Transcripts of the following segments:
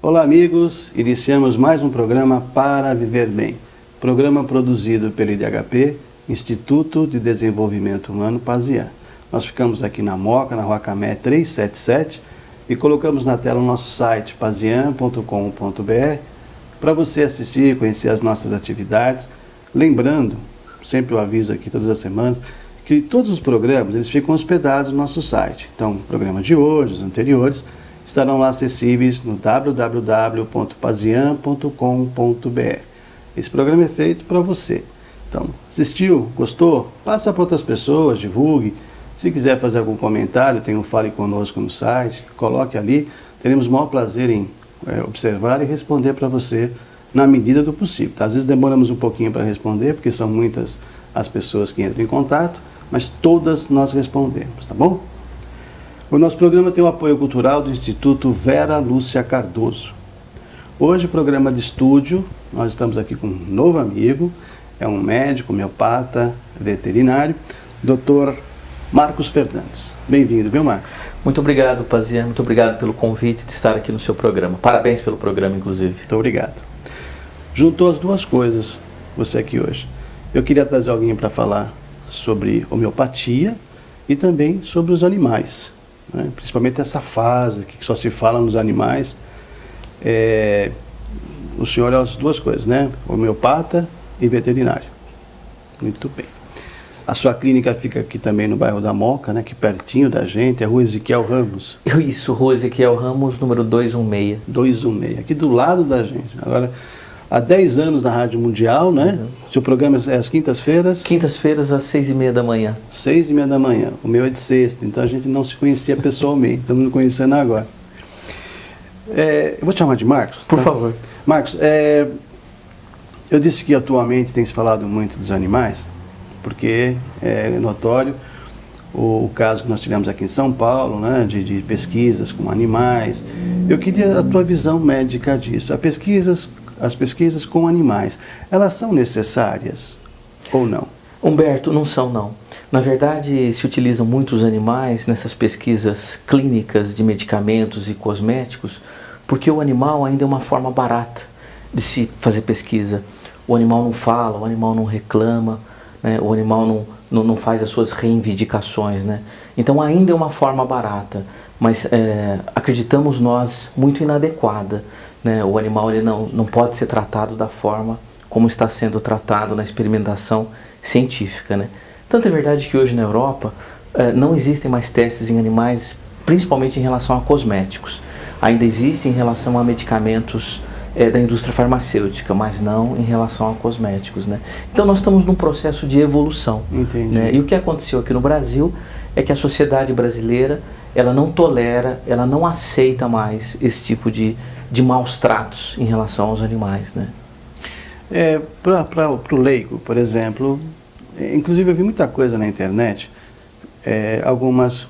Olá amigos, iniciamos mais um programa Para Viver Bem, programa produzido pelo IDHP, Instituto de Desenvolvimento Humano Pazian. Nós ficamos aqui na Moca, na Rua Camé 377 e colocamos na tela o nosso site pazian.com.br para você assistir, conhecer as nossas atividades. Lembrando, sempre eu aviso aqui todas as semanas, que todos os programas eles ficam hospedados no nosso site. Então, o programa de hoje, os anteriores, estarão lá acessíveis no www.pazian.com.br. Esse programa é feito para você. Então, assistiu, gostou? Passa para outras pessoas, divulgue. Se quiser fazer algum comentário, tem um Fale Conosco no site, coloque ali. Teremos o maior prazer em observar e responder para você na medida do possível. Às vezes demoramos um pouquinho para responder, porque são muitas as pessoas que entram em contato, mas todas nós respondemos, tá bom? O nosso programa tem o apoio cultural do Instituto Vera Lúcia Cardoso. Hoje, programa de estúdio, nós estamos aqui com um novo amigo, é um médico, homeopata, veterinário, Dr. Marcos Fernandes. Bem-vindo, viu, Marcos? Muito obrigado, Pazian, muito obrigado pelo convite de estar aqui no seu programa. Parabéns pelo programa, inclusive. Muito obrigado. Juntou as duas coisas, você aqui hoje. Eu queria trazer alguém para falar sobre homeopatia e também sobre os animais. Principalmente essa fase que só se fala nos animais. O senhor é as duas coisas, né? Homeopata e veterinário. Muito bem. A sua clínica fica aqui também no bairro da Moca, né? Aqui pertinho da gente, é a Rua Ezequiel Ramos. Isso, Rua Ezequiel Ramos, número 216. 216, aqui do lado da gente. Agora, há 10 anos na Rádio Mundial, né? Seu programa é às quintas-feiras? Quintas-feiras às 6h30 da manhã. 6h30 da manhã. O meu é de sexta, então a gente não se conhecia pessoalmente, estamos nos conhecendo agora. Eu vou te chamar de Marcos? Por favor. Marcos, eu disse que atualmente tem se falado muito dos animais, porque é notório o caso que nós tivemos aqui em São Paulo, né, de pesquisas com animais. Eu queria a tua visão médica disso. As pesquisas com animais, elas são necessárias ou não? Humberto, não são não. Na verdade, se utilizam muitos animais nessas pesquisas clínicas de medicamentos e cosméticos, porque o animal ainda é uma forma barata de se fazer pesquisa. O animal não fala, o animal não reclama, né? O animal não faz as suas reivindicações, né? Então ainda é uma forma barata, mas acreditamos nós muito inadequada. Né? O animal ele não pode ser tratado da forma como está sendo tratado na experimentação científica. Né? Tanto é verdade que hoje na Europa não existem mais testes em animais, principalmente em relação a cosméticos. Ainda existem em relação a medicamentos da indústria farmacêutica, mas não em relação a cosméticos. Né? Então nós estamos num processo de evolução. Entendi. Né? E o que aconteceu aqui no Brasil é que a sociedade brasileira ela não tolera, ela não aceita mais esse tipo de maus tratos em relação aos animais, né? Para o leigo, por exemplo, inclusive eu vi muita coisa na internet, algumas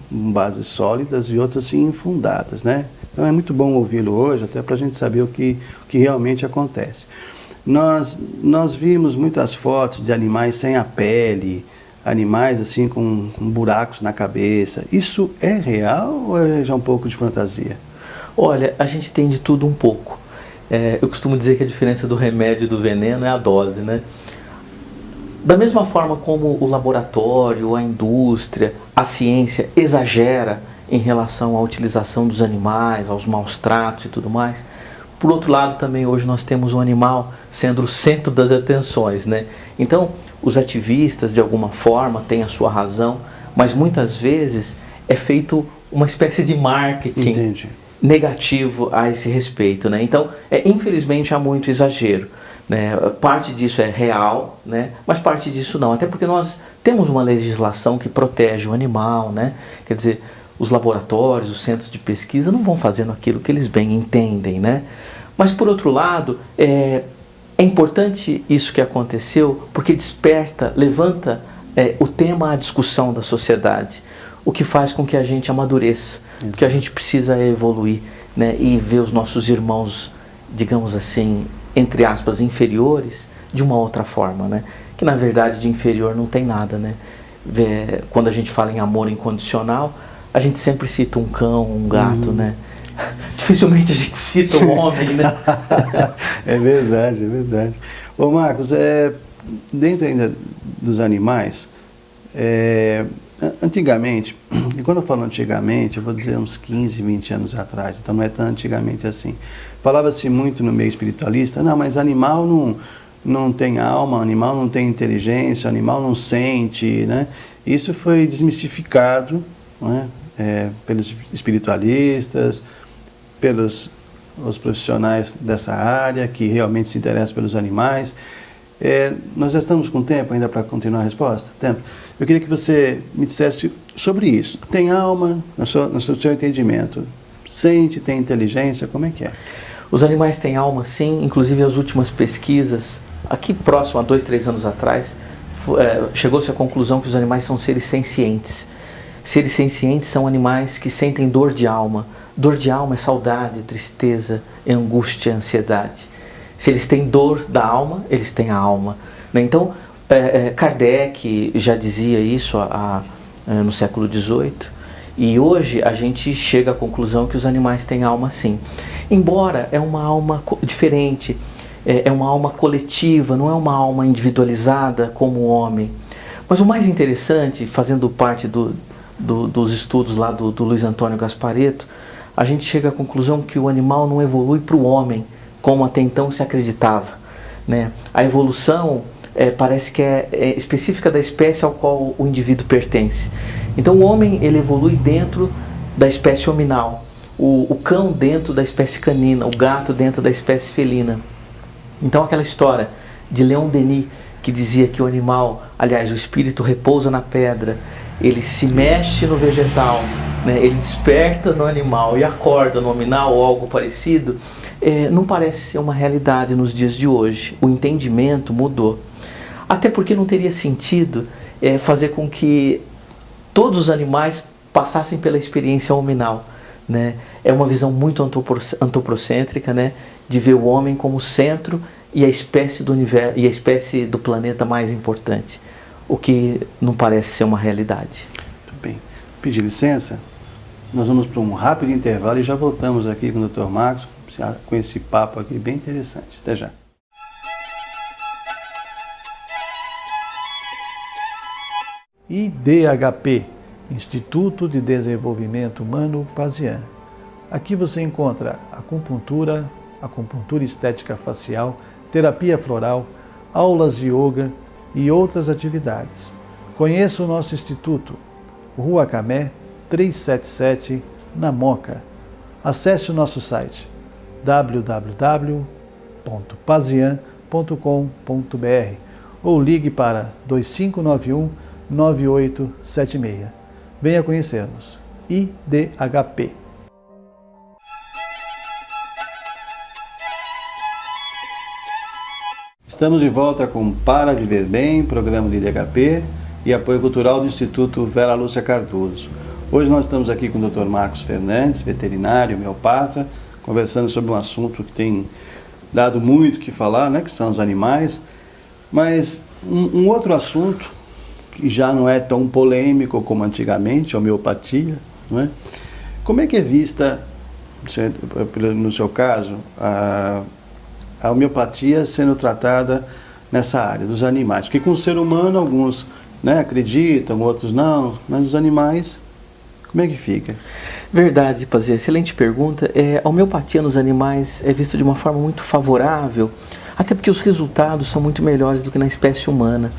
com bases sólidas e outras sim infundadas, né? Então é muito bom ouvi-lo hoje, até para a gente saber o que realmente acontece. Nós vimos muitas fotos de animais sem a pele, animais assim com buracos na cabeça. Isso é real ou é já um pouco de fantasia? Olha, a gente tem de tudo um pouco. Eu costumo dizer que a diferença do remédio e do veneno é a dose, né? Da mesma forma como o laboratório, a indústria, a ciência exagera em relação à utilização dos animais, aos maus tratos e tudo mais, por outro lado também hoje nós temos o animal sendo o centro das atenções, né? Então, os ativistas de alguma forma têm a sua razão, mas muitas vezes é feito uma espécie de marketing. Entendi. Negativo a esse respeito, né? Então, infelizmente há muito exagero, né? Parte disso é real, né? Mas parte disso não, até porque nós temos uma legislação que protege o animal, né? Quer dizer, os laboratórios, os centros de pesquisa não vão fazendo aquilo que eles bem entendem, né? Mas por outro lado, é importante isso que aconteceu, porque desperta, levanta o tema à discussão da sociedade, o que faz com que a gente amadureça, porque a gente precisa evoluir, né, e ver os nossos irmãos, digamos assim, entre aspas, inferiores, de uma outra forma, né? Que na verdade de inferior não tem nada, né? Quando a gente fala em amor incondicional, a gente sempre cita um cão, um gato, né? dificilmente a gente cita o homem, né? É verdade, é verdade. Ô Marcos, dentro ainda dos animais, antigamente, e quando eu falo antigamente, eu vou dizer uns 15, 20 anos atrás, então não é tão antigamente assim. Falava-se muito no meio espiritualista, não, mas animal não tem alma, animal não tem inteligência, animal não sente, né? Isso foi desmistificado, né? Pelos espiritualistas, pelos os profissionais dessa área que realmente se interessam pelos animais. Nós já estamos com tempo ainda para continuar a resposta? Tempo. Eu queria que você me dissesse sobre isso. Tem alma, no seu entendimento? Sente, tem inteligência? Como é que é? Os animais têm alma, sim. Inclusive, as últimas pesquisas, aqui próximo, há 2, 3 anos atrás, chegou-se à conclusão que os animais são seres sencientes. Seres sencientes são animais que sentem dor de alma. Dor de alma é saudade, tristeza, angústia, ansiedade. Se eles têm dor da alma, eles têm a alma, né? Então, Kardec já dizia isso no século XVIII, e hoje a gente chega à conclusão que os animais têm alma, sim. Embora é uma alma diferente, é uma alma coletiva, não é uma alma individualizada como o homem. Mas o mais interessante, fazendo parte dos estudos lá do Luiz Antônio Gasparetto, a gente chega à conclusão que o animal não evolui para o homem, como até então se acreditava, né? A evolução parece que é específica da espécie ao qual o indivíduo pertence. Então o homem, ele evolui dentro da espécie hominal, o cão dentro da espécie canina, o gato dentro da espécie felina. Então aquela história de Leon Denis, que dizia que o animal, aliás, o espírito repousa na pedra, ele se mexe no vegetal, né? Ele desperta no animal e acorda no hominal ou algo parecido, não parece ser uma realidade nos dias de hoje. O entendimento mudou. Até porque não teria sentido fazer com que todos os animais passassem pela experiência hominal, né? É uma visão muito antropocêntrica, né? De ver o homem como centro e a espécie do universo e a espécie do planeta mais importante, o que não parece ser uma realidade. Muito bem. Pedir licença, nós vamos para um rápido intervalo e já voltamos aqui com o Dr. Marcos com esse papo aqui bem interessante. Até já. IDHP, Instituto de Desenvolvimento Humano Pazian. Aqui você encontra acupuntura estética facial, terapia floral, aulas de yoga e outras atividades. Conheça o nosso instituto, Rua Camé, 377, na Moca. Acesse o nosso site www.pazian.com.br ou ligue para 2591-9876. Venha conhecer-nos. IDHP. Estamos de volta com Para Viver Bem, programa de IDHP e apoio cultural do Instituto Vera Lúcia Cardoso. Hoje nós estamos aqui com o Dr. Marcos Fernandes, veterinário, homeopata, conversando sobre um assunto que tem dado muito o que falar, né, que são os animais. Mas um outro assunto, que já não é tão polêmico como antigamente, a homeopatia, não é? Como é que é vista, no seu caso, a homeopatia sendo tratada nessa área dos animais? Porque com o ser humano, alguns, né, acreditam, outros não, mas os animais, como é que fica? Verdade, Pazia, excelente pergunta. A homeopatia nos animais é vista de uma forma muito favorável, até porque os resultados são muito melhores do que na espécie humana.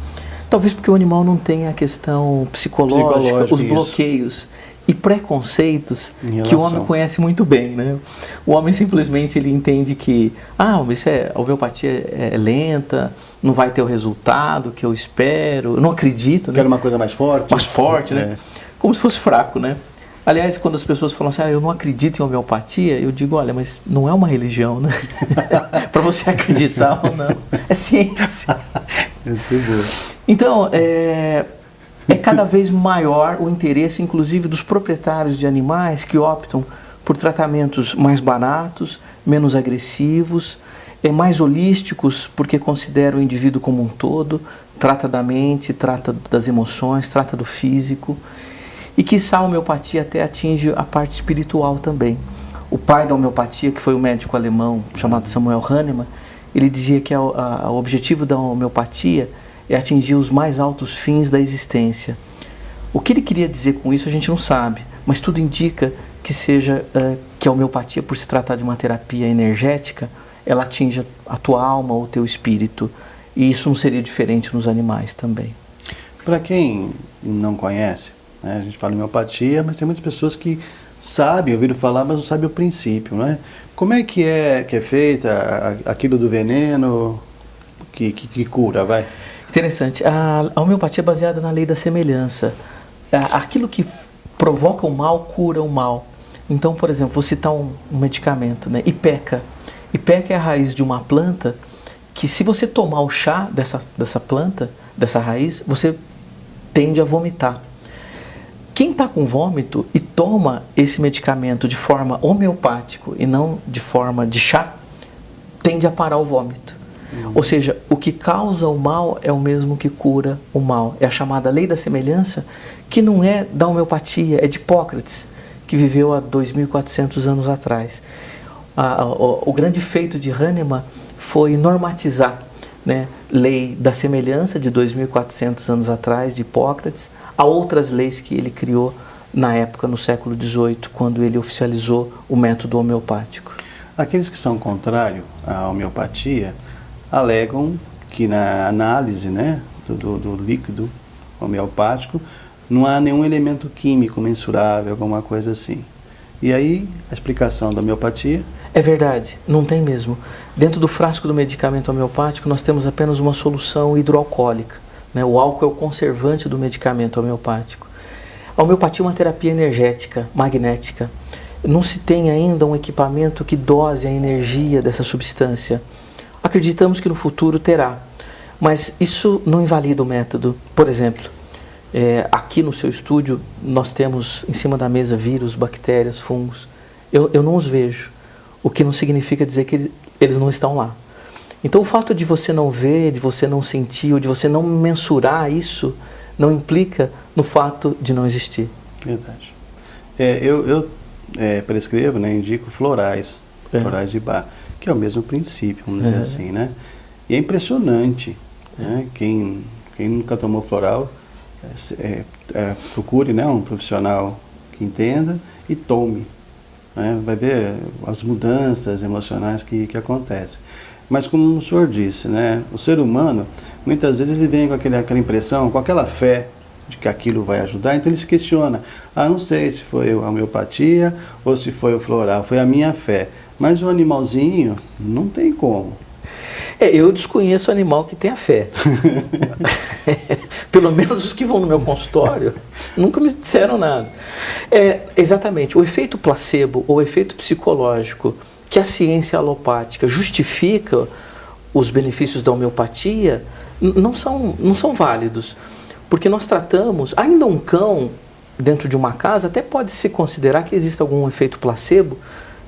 Talvez porque o animal não tem a questão psicológica, os bloqueios e preconceitos que o homem conhece muito bem, né? O homem simplesmente ele entende que a homeopatia é lenta, não vai ter o resultado que eu espero, eu não acredito. Quero uma coisa mais forte. Mais forte, né? Como se fosse fraco, né? Aliás, quando as pessoas falam assim, eu não acredito em homeopatia, eu digo, olha, mas não é uma religião, né? Para você acreditar ou não, é ciência. Isso é bom. Então, é cada vez maior o interesse, inclusive, dos proprietários de animais que optam por tratamentos mais baratos, menos agressivos, mais holísticos, porque consideram o indivíduo como um todo, trata da mente, trata das emoções, trata do físico. E quiçá a homeopatia até atinge a parte espiritual também. O pai da homeopatia, que foi um médico alemão chamado Samuel Hahnemann, ele dizia que o objetivo da homeopatia é atingir os mais altos fins da existência. O que ele queria dizer com isso a gente não sabe, mas tudo indica que seja que a homeopatia, por se tratar de uma terapia energética, ela atinja a tua alma ou o teu espírito. E isso não seria diferente nos animais também. Para quem não conhece, né, a gente fala em homeopatia, mas tem muitas pessoas que sabem, ouviram falar, mas não sabem o princípio, né? Como é que é feita aquilo do veneno que cura, vai? Interessante. A homeopatia é baseada na lei da semelhança. Aquilo que provoca o mal, cura o mal. Então, por exemplo, vou citar um medicamento, né? Ipeca. Ipeca é a raiz de uma planta que, se você tomar o chá dessa planta, dessa raiz, você tende a vomitar. Quem está com vômito e toma esse medicamento de forma homeopática e não de forma de chá, tende a parar o vômito. Ou seja, o que causa o mal é o mesmo que cura o mal. É a chamada lei da semelhança, que não é da homeopatia, é de Hipócrates, que viveu há 2.400 anos atrás. O grande feito de Hahnemann foi normatizar, né, lei da semelhança de 2.400 anos atrás, de Hipócrates, a outras leis que ele criou na época, no século XVIII, quando ele oficializou o método homeopático. Aqueles que são contrários à homeopatia alegam que na análise, né, do líquido homeopático não há nenhum elemento químico mensurável, alguma coisa assim. E aí, a explicação da homeopatia? É verdade, não tem mesmo. Dentro do frasco do medicamento homeopático, nós temos apenas uma solução hidroalcoólica, né? O álcool é o conservante do medicamento homeopático. A homeopatia é uma terapia energética, magnética. Não se tem ainda um equipamento que dose a energia dessa substância. Acreditamos que no futuro terá, mas isso não invalida o método. Por exemplo, aqui no seu estúdio nós temos em cima da mesa vírus, bactérias, fungos. Eu não os vejo, o que não significa dizer que eles não estão lá. Então o fato de você não ver, de você não sentir, ou de você não mensurar isso, não implica no fato de não existir. Verdade. Eu prescrevo, né, indico florais de Bach, que é o mesmo princípio, vamos dizer assim, né? E é impressionante, né? Quem nunca tomou floral, procure, né, um profissional que entenda e tome, né? Vai ver as mudanças emocionais que acontecem. Mas como o senhor disse, né, o ser humano, muitas vezes ele vem com aquela impressão, com aquela fé de que aquilo vai ajudar, então ele se questiona, não sei se foi a homeopatia ou se foi o floral, foi a minha fé. Mas o animalzinho, não tem como. Eu desconheço animal que tenha fé. Pelo menos os que vão no meu consultório nunca me disseram nada. Exatamente, o efeito placebo ou efeito psicológico que a ciência alopática justifica os benefícios da homeopatia não são válidos. Porque nós tratamos, ainda um cão dentro de uma casa, até pode se considerar que existe algum efeito placebo,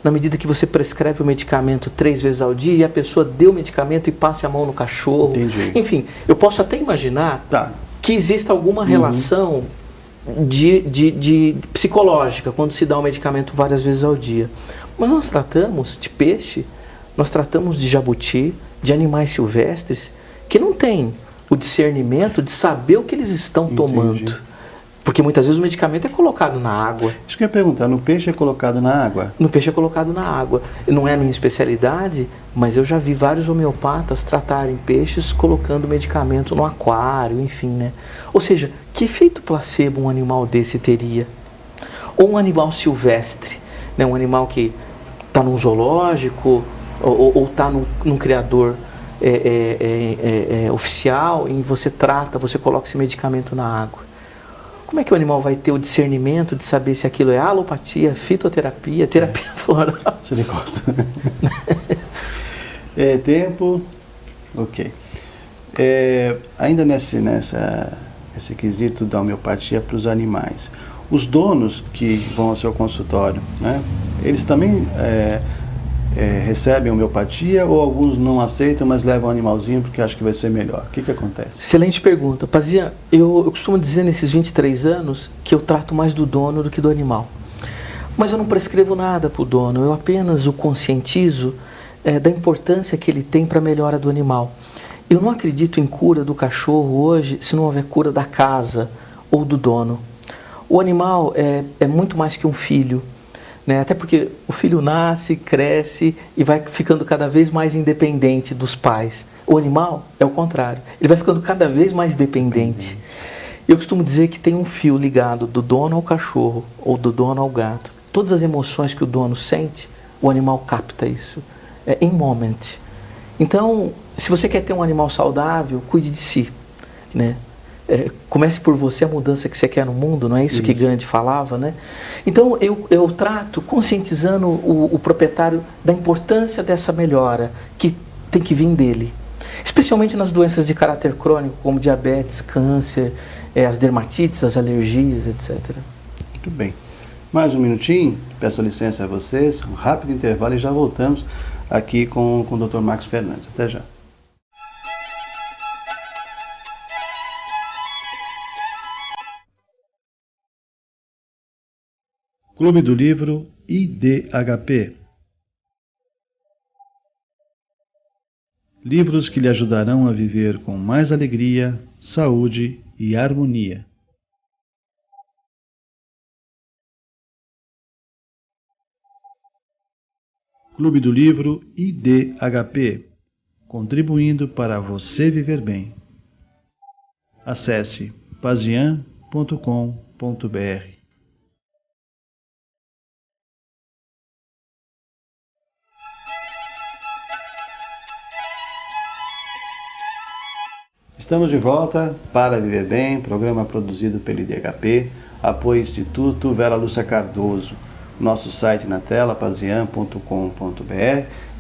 na medida que você prescreve o medicamento 3 vezes ao dia e a pessoa dê o medicamento e passe a mão no cachorro. Entendi. Enfim, eu posso até imaginar que exista alguma relação de psicológica quando se dá o medicamento várias vezes ao dia. Mas nós tratamos de peixe, nós tratamos de jabuti, de animais silvestres que não têm o discernimento de saber o que eles estão tomando. Porque muitas vezes o medicamento é colocado na água. Isso que eu ia perguntar, no peixe é colocado na água? No peixe é colocado na água. Não é a minha especialidade, mas eu já vi vários homeopatas tratarem peixes colocando medicamento no aquário, enfim, né? Ou seja, que efeito placebo um animal desse teria? Ou um animal silvestre, né? Um animal que está num zoológico ou está num criador oficial, e você trata, você coloca esse medicamento na água. Como é que o animal vai ter o discernimento de saber se aquilo é alopatia, fitoterapia, terapia floral? Se ele gosta. Tempo. Ok. Ainda nesse quesito da homeopatia para os animais. Os donos que vão ao seu consultório, né, eles também recebem homeopatia ou alguns não aceitam, mas levam o animalzinho porque acham que vai ser melhor? O que acontece? Excelente pergunta. Pazia, eu costumo dizer nesses 23 anos que eu trato mais do dono do que do animal. Mas eu não prescrevo nada para o dono, eu apenas o conscientizo da importância que ele tem para a melhora do animal. Eu não acredito em cura do cachorro hoje se não houver cura da casa ou do dono. O animal é muito mais que um filho, né? Até porque o filho nasce, cresce e vai ficando cada vez mais independente dos pais. O animal é o contrário, ele vai ficando cada vez mais dependente. Eu costumo dizer que tem um fio ligado do dono ao cachorro ou do dono ao gato. Todas as emoções que o dono sente, o animal capta isso, in moment. Então, se você quer ter um animal saudável, cuide de si, né? Comece por você a mudança que você quer no mundo, não é isso que Gandhi falava, né? Então eu trato conscientizando o proprietário da importância dessa melhora que tem que vir dele, especialmente nas doenças de caráter crônico, como diabetes, câncer, as dermatites, as alergias, etc. Muito bem. Mais um minutinho, peço licença a vocês, um rápido intervalo e já voltamos aqui com o Dr. Marcos Fernandes. Até já. Clube do Livro IDHP. Livros que lhe ajudarão a viver com mais alegria, saúde e harmonia. Clube do Livro IDHP, contribuindo para você viver bem. Acesse pazian.com.br. Estamos de volta para Viver Bem, programa produzido pelo IDHP, apoio Instituto Vera Lúcia Cardoso. Nosso site na tela, pazian.com.br.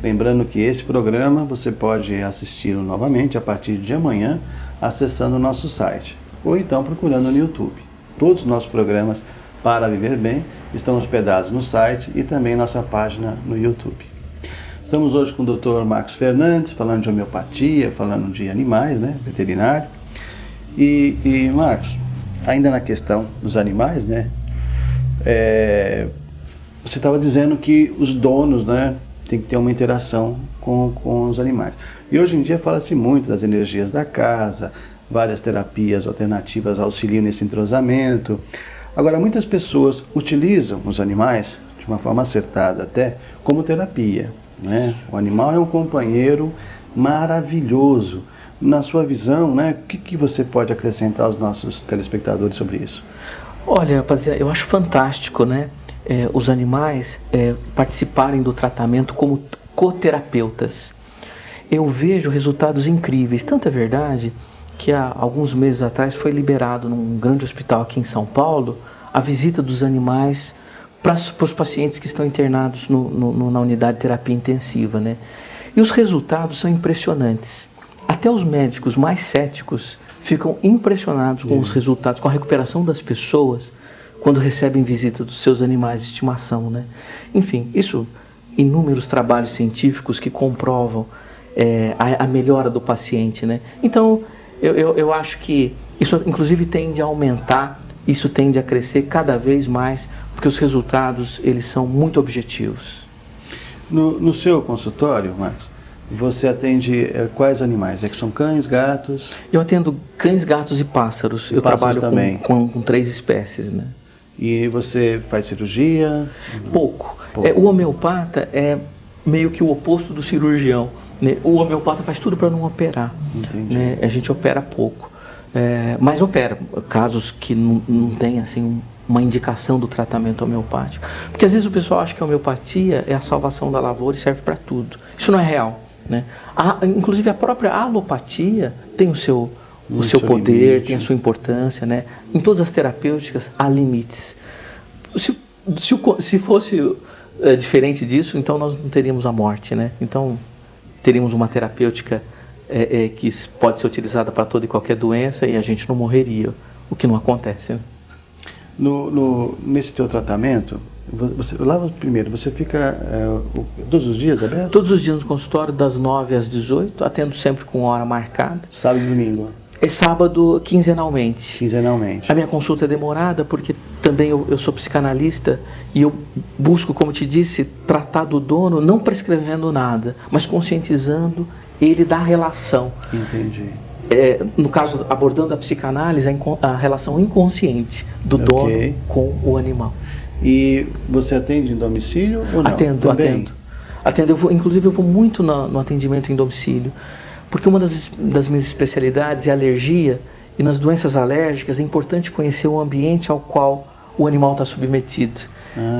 Lembrando que esse programa você pode assistir novamente a partir de amanhã, acessando o nosso site, ou então procurando no YouTube. Todos os nossos programas para Viver Bem estão hospedados no site e também nossa página no YouTube. Estamos hoje com o Dr. Marcos Fernandes, falando de homeopatia, falando de animais, né, veterinário. E Marcos, ainda na questão dos animais, né, você estava dizendo que os donos, né, tem que ter uma interação com os animais. E hoje em dia fala-se muito das energias da casa, várias terapias alternativas auxiliam nesse entrosamento. Agora, muitas pessoas utilizam os animais, de uma forma acertada até, como terapia, né? O animal é um companheiro maravilhoso. Na sua visão, né, o que você pode acrescentar aos nossos telespectadores sobre isso? Olha, rapaziada, eu acho fantástico, né, os animais participarem do tratamento como coterapeutas. Eu vejo resultados incríveis. Tanto é verdade que há alguns meses atrás foi liberado num grande hospital aqui em São Paulo a visita dos animais para os pacientes que estão internados na unidade de terapia intensiva, né? E os resultados são impressionantes. Até os médicos mais céticos ficam impressionados com os resultados, com a recuperação das pessoas quando recebem visita dos seus animais de estimação, né? Enfim, isso, inúmeros trabalhos científicos que comprovam a melhora do paciente, né? Então, eu acho que isso inclusive tende a aumentar, isso tende a crescer cada vez mais, porque os resultados, eles são muito objetivos. No seu consultório, Marcos, você atende quais animais? Que são cães, gatos? Eu atendo cães, gatos e pássaros. Eu trabalho com 3 espécies, né? E você faz cirurgia? Pouco. O homeopata é meio que o oposto do cirurgião, né? O homeopata faz tudo para não operar. Entendi. Né? A gente opera pouco. Mas opera casos que não tem assim uma indicação do tratamento homeopático, porque às vezes o pessoal acha que a homeopatia é a salvação da lavoura e serve para tudo. Isso não é real, né? Inclusive a própria alopatia tem o seu poder, limite, tem a sua importância, né? Em todas as terapêuticas há limites. Se fosse diferente disso, então nós não teríamos a morte, né? Então teríamos uma terapêutica que pode ser utilizada para toda e qualquer doença e a gente não morreria, o que não acontece, né? Nesse teu tratamento, você fica todos os dias aberto? Todos os dias no consultório, das 9 às 18, atendo sempre com hora marcada. Sábado e domingo? É sábado quinzenalmente. Quinzenalmente. A minha consulta é demorada porque também eu sou psicanalista e eu busco, como te disse, tratar do dono não prescrevendo nada, mas conscientizando ele da relação. Entendi. No caso, abordando a psicanálise, a relação inconsciente do dono com o animal. E você atende em domicílio ou não? Atendo. Inclusive eu vou muito no atendimento em domicílio, porque uma das minhas especialidades é alergia, e nas doenças alérgicas é importante conhecer o ambiente ao qual o animal está submetido.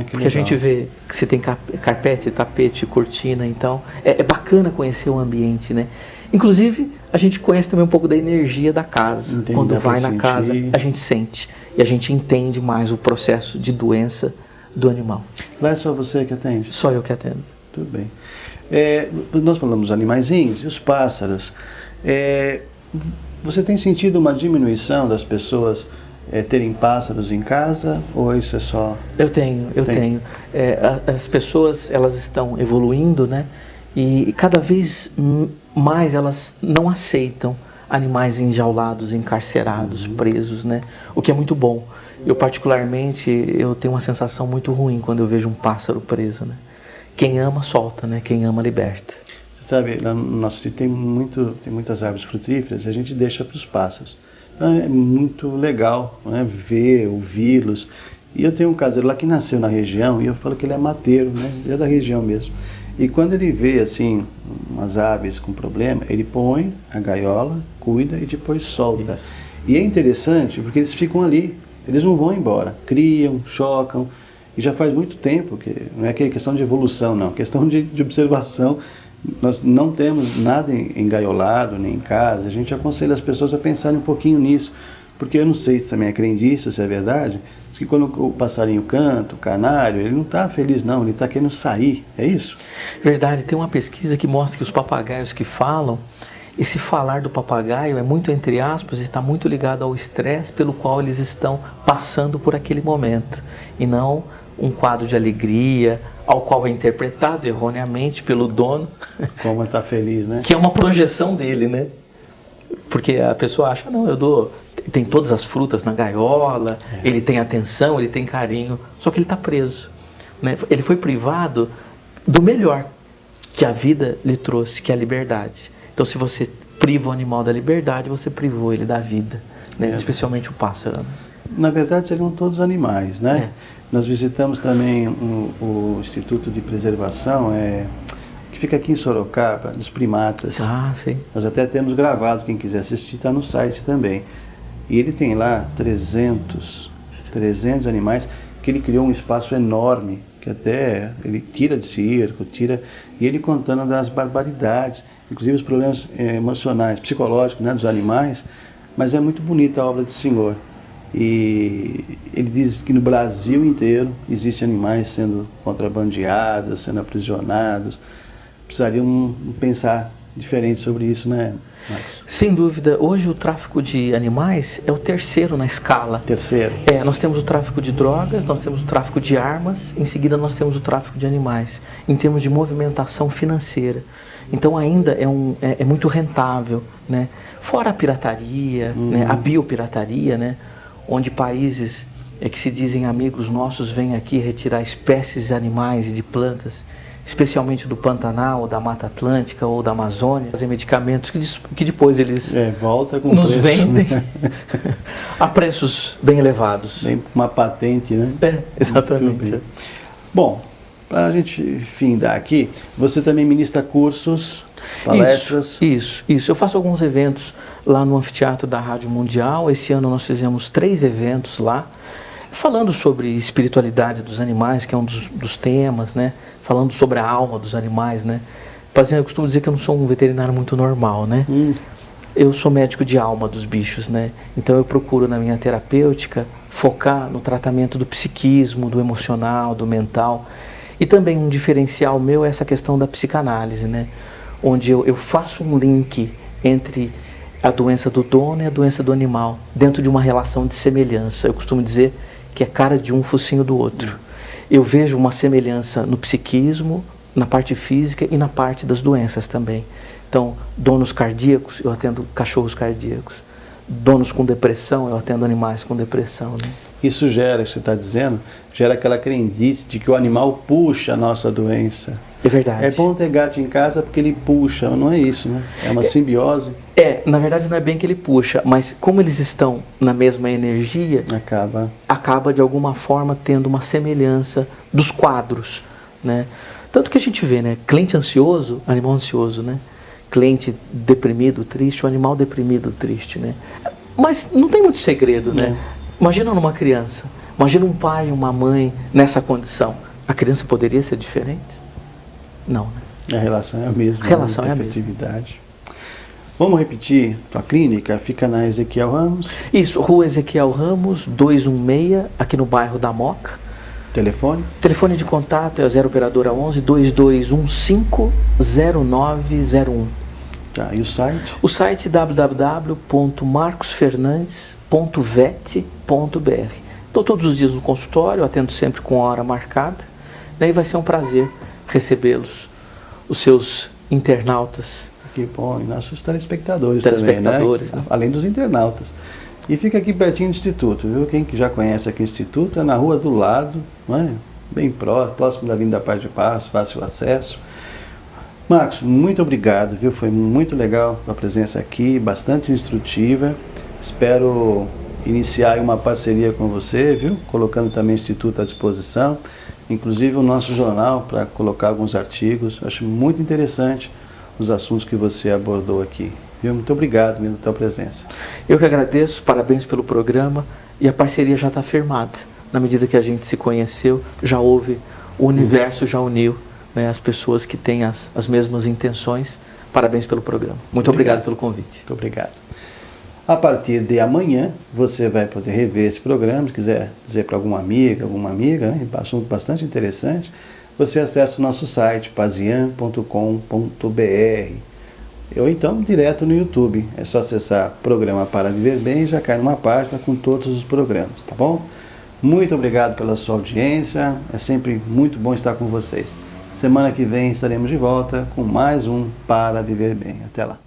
Porque a gente vê que você tem carpete, tapete, cortina, então é bacana conhecer o ambiente, né? Inclusive, a gente conhece também um pouco da energia da casa. Entendi, quando vai na casa, a gente sente e a gente entende mais o processo de doença do animal. Lá é só você que atende? Só eu que atendo. Tudo bem. Nós falamos dos animaizinhos e os pássaros. Você tem sentido uma diminuição das pessoas terem pássaros em casa, ou isso é só... Eu tenho. As pessoas, elas estão evoluindo, né? E cada vez mais elas não aceitam animais enjaulados, encarcerados, presos, né? O que é muito bom. Eu particularmente, eu tenho uma sensação muito ruim quando eu vejo um pássaro preso, né? Quem ama, solta, né? Quem ama, liberta. Você sabe, lá no nosso sítio tem muitas árvores frutíferas e a gente deixa para os pássaros. Então é muito legal, né, ver, ouvi-los. E eu tenho um caseiro lá que nasceu na região e eu falo que ele é mateiro, né? Ele é da região mesmo. E quando ele vê assim umas aves com problema, ele põe a gaiola, cuida e depois solta. Isso. E é interessante porque eles ficam ali, eles não vão embora, criam, chocam. E já faz muito tempo que não é questão de evolução, não, é questão de observação. Nós não temos nada engaiolado nem em casa. A gente aconselha as pessoas a pensarem um pouquinho nisso, porque eu não sei se também é crendice, se é verdade, que quando o passarinho canta, o canário, ele não está feliz não, ele está querendo sair, é isso? Verdade, tem uma pesquisa que mostra que os papagaios que falam, esse falar do papagaio é muito entre aspas, está muito ligado ao estresse pelo qual eles estão passando por aquele momento, e não um quadro de alegria, ao qual é interpretado erroneamente pelo dono. Como está feliz, né? Que é uma projeção dele, né? Porque a pessoa acha, não, tem todas as frutas na gaiola, ele tem atenção, ele tem carinho, só que ele está preso, né? Ele foi privado do melhor que a vida lhe trouxe, que é a liberdade. Então, se você priva o animal da liberdade, você privou ele da vida, né? Especialmente o pássaro. Na verdade, seriam todos animais, né? Nós visitamos também o Instituto de Preservação, que fica aqui em Sorocaba, dos primatas. Sim. Nós até temos gravado, quem quiser assistir, está no site também. E ele tem lá 300 animais, que ele criou um espaço enorme, que até ele tira de circo, e ele contando das barbaridades, inclusive os problemas emocionais, psicológicos, né, dos animais. Mas é muito bonita a obra do senhor. E ele diz que no Brasil inteiro existem animais sendo contrabandeados, sendo aprisionados. Precisariam pensar diferente sobre isso, né, Marcos? Sem dúvida. Hoje o tráfico de animais é o terceiro na escala. Terceiro? Nós temos o tráfico de drogas, nós temos o tráfico de armas, em seguida nós temos o tráfico de animais, em termos de movimentação financeira. Então ainda é muito rentável, né? Fora a pirataria, né? A biopirataria, né? Onde países que se dizem amigos nossos vêm aqui retirar espécies de animais e de plantas, especialmente do Pantanal, da Mata Atlântica ou da Amazônia, fazer medicamentos que depois eles volta com nos preço, vendem a preços bem elevados. Bem uma patente, né? Exatamente. Bom, para a gente findar aqui, você também ministra cursos, palestras? Isso. Eu faço alguns eventos lá no Anfiteatro da Rádio Mundial. Esse ano nós fizemos 3 eventos lá, falando sobre espiritualidade dos animais, que é um dos temas, né? Falando sobre a alma dos animais, né? Eu costumo dizer que eu não sou um veterinário muito normal, né? Eu sou médico de alma dos bichos, né? Então eu procuro na minha terapêutica focar no tratamento do psiquismo, do emocional, do mental. E também um diferencial meu é essa questão da psicanálise, né? Onde eu faço um link entre a doença do dono e a doença do animal, dentro de uma relação de semelhança. Eu costumo dizer que é cara de um, focinho do outro. Eu vejo uma semelhança no psiquismo, na parte física e na parte das doenças também. Então, donos cardíacos, eu atendo cachorros cardíacos. Donos com depressão, eu atendo animais com depressão, né? Isso gera, isso que você está dizendo, gera aquela crendice de que o animal puxa a nossa doença. É verdade. É bom ter gato em casa porque ele puxa, não é isso, né? É uma simbiose. Na verdade não é bem que ele puxa, mas como eles estão na mesma energia, acaba de alguma forma tendo uma semelhança dos quadros, né? Tanto que a gente vê, né? Cliente ansioso, animal ansioso, né? Cliente deprimido, triste, o animal deprimido, triste, né? Mas não tem muito segredo, né? Imagina numa criança, imagina um pai e uma mãe nessa condição. A criança poderia ser diferente? Não, né? A relação é a mesma. A relação é a mesma. Vamos repetir, tua clínica fica na Ezequiel Ramos? Isso, Rua Ezequiel Ramos, 216, aqui no bairro da Moca. Telefone? Telefone de contato é 0 operadora 11 2215-0901. Tá, e o site? O site www.marcosfernandes.vet.br. Estou todos os dias no consultório, atendo sempre com hora marcada. Daí vai ser um prazer recebê-los, os seus internautas. Que bom, e nossos telespectadores também, né? Além dos internautas. E fica aqui pertinho do Instituto, viu? Quem que já conhece aqui o Instituto, é na rua do lado, não é? Bem próximo da Avenida Paz de Passos, fácil acesso. Marcos, muito obrigado, viu? Foi muito legal a tua presença aqui, bastante instrutiva. Espero iniciar uma parceria com você, viu? Colocando também o Instituto à disposição, inclusive o nosso jornal para colocar alguns artigos. Acho muito interessante os assuntos que você abordou aqui. Viu? Muito obrigado pela tua presença. Eu que agradeço, parabéns pelo programa, e a parceria já está firmada. Na medida que a gente se conheceu, já houve, o universo já uniu, né, as pessoas que têm as mesmas intenções. Parabéns pelo programa. Muito obrigado pelo convite. Muito obrigado. A partir de amanhã, você vai poder rever esse programa, se quiser dizer para alguma amiga, né, assunto bastante interessante, você acessa o nosso site, pazian.com.br, ou então direto no YouTube. É só acessar Programa para Viver Bem e já cai numa página com todos os programas, tá bom? Muito obrigado pela sua audiência, é sempre muito bom estar com vocês. Semana que vem estaremos de volta com mais um Para Viver Bem. Até lá.